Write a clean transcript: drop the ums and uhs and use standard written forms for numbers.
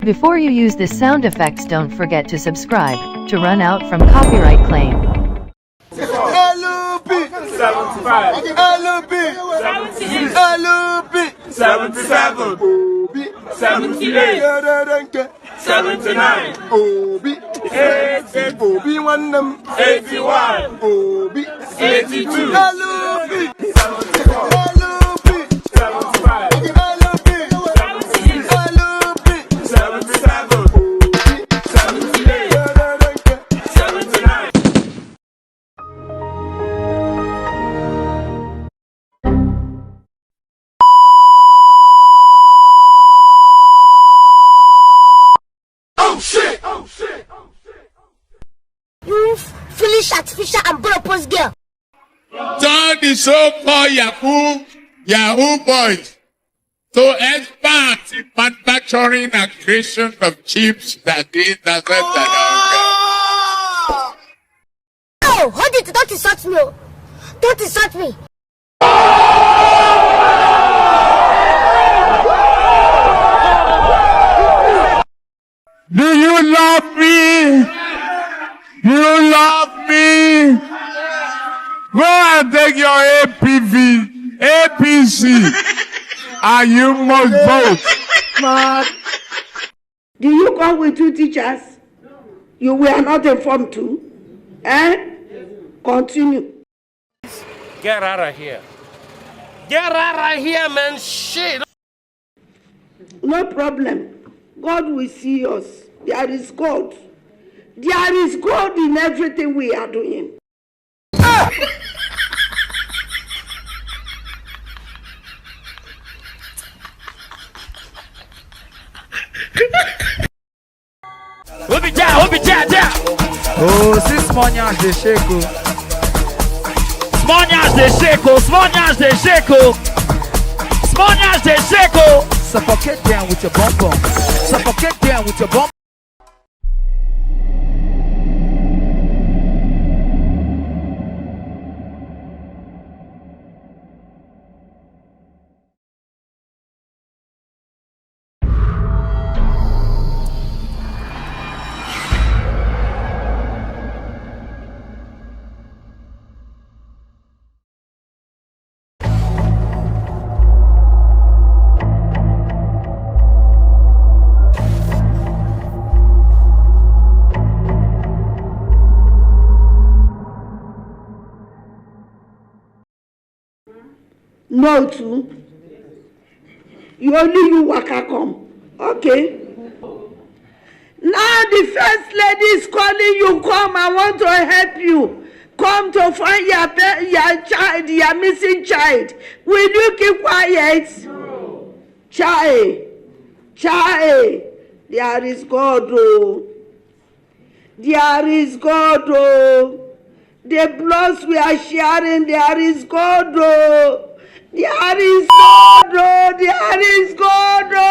Before you use this sound effects, don't forget to subscribe to run out from copyright claim. LOP 75 LOP 77 78 79 80 81 82 LOP Foolish artificial and propose girl. Turn the so-called Yahoo boys to experts in manufacturing and creation of chips that they intercept Oh, hold it! Don't insult me! Don't insult me! Do you love me? You love me? Go and take your APC, and you must vote. But do you come with two teachers? You were not informed too? Continue. Get out of here. Get out of here, man. Shit. No problem. God will see us. There is God. There is God in everything we are doing. Oh, see small nyash dey shake oh. Small nyash dey shake oh. Small nyash dey shake oh. Small nyash dey shake oh. Suffocate them with your bum bum. Suffocate them with your bum. No too. You waka come. Okay. Now the first lady is calling you. Come, I want to help you. Come to find your child, your missing child. Will you keep quiet? No. Child. There is God, oh. There is God, oh. The bloods we are sharing, there is God, oh. There is God, oh. There is God, oh.